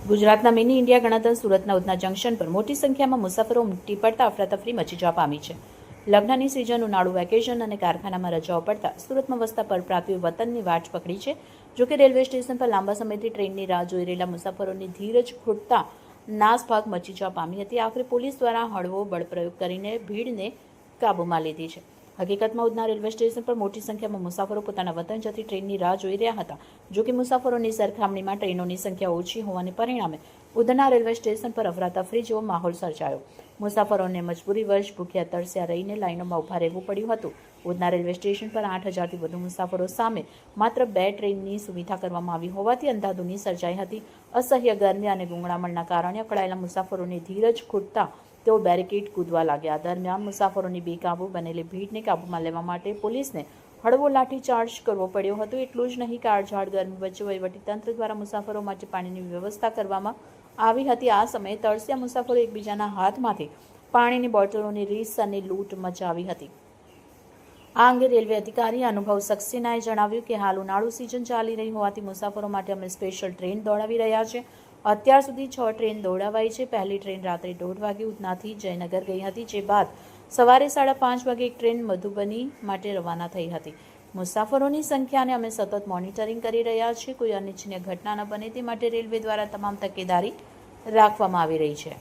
ગુજરાતના mini India ગણાતા સુરતના ઉધના જંકશન પર મોટી સંખ્યામાં મુસાફરો ઉમટી પડતા અફરાતફરી મચી જવા પામી છે. લગ્નની સિઝન, ઉનાળુ વેકેશન અને કારખાનામાં રજાઓ પડતા સુરતમાં વસતા પરપ્રાંતિઓ વતનની વાટ પકડી છે. જોકે રેલવે સ્ટેશન પર લાંબા સમયથી ટ્રેનની રાહ જોઈ રહેલા મુસાફરોની ધીરજ ખૂટતા નાસભાગ મચી જવા પામી હતી. આખરે પોલીસ દ્વારા હળવો બળપ્રયોગ કરીને ભીડને કાબૂમાં લીધી છે. હકીકતમાં ઉધના રેલવે સ્ટેશન પર મોટી સંખ્યામાં મુસાફરો પોતાના વતન જતી ટ્રેનની રાહ જોઈ રહ્યા હતા. જોકે મુસાફરોની સરખામણીમાં ટ્રેનોની સંખ્યા ઓછી હોવાને પરિણામે ઉધના રેલવે સ્ટેશન પર અફરાતફરી જેવો માહોલ સર્જાયો. મુસાફરોને મજબૂરીવશ ભૂખ્યા તરસ્યા રહીને લાઇનોમાં ઊભા રહેવું પડ્યું હતું. ઉધના રેલવે સ્ટેશન પર 8,000થી વધુ મુસાફરો સામે માત્ર 2 ટ્રેનની સુવિધા કરવામાં આવી હોવાથી અંધાધૂંધી સર્જાઈ હતી. અસહ્ય ગરમી અને ગૂંગળામણના કારણે અકળાયેલા મુસાફરોની ધીરજ ખૂટતા તેઓ બેરિકેડ કૂદવા લાગ્યા. દરમિયાન મુસાફરોની બેકાબૂ બનેલી ભીડને કાબૂમાં લેવા માટે પોલીસને હળવો લાઠીચાર્જ કરવો પડ્યો હતો. એટલું જ નહીં, કાળઝાળ ગરમી વચ્ચે વહીવટીતંત્ર દ્વારા મુસાફરો માટે પાણીની વ્યવસ્થા કરવામાં આવી હતી. આ સમયે તરસ્યા મુસાફરો એકબીજાના હાથમાંથી પાણીની બોટલોની રીસ અને લૂંટ મચાવી હતી. આ અંગે રેલવે અધિકારી અનુભવ સક્સેનાએ જણાવ્યું કે હાલ ઉનાળુ સિઝન ચાલી રહી હોવાથી મુસાફરો માટે અમે સ્પેશિયલ ટ્રેન દોડાવી રહ્યા છે. અત્યાર સુધી 6 ટ્રેન દોડાવાઈ છે. પહેલી ટ્રેન રાત્રે 1:30 વાગે ઉધનાથી જયનગર ગઈ હતી, જે બાદ સવારે 5:30 વાગે એક ટ્રેન મધુબની માટે રવાના થઈ હતી. મુસાફરોની સંખ્યાને અમે સતત મોનિટરિંગ કરી રહ્યા છીએ. કોઈ અનિચ્છનીય ઘટના ન બને તે માટે રેલવે દ્વારા તમામ તકેદારી રાખવામાં આવી રહી છે.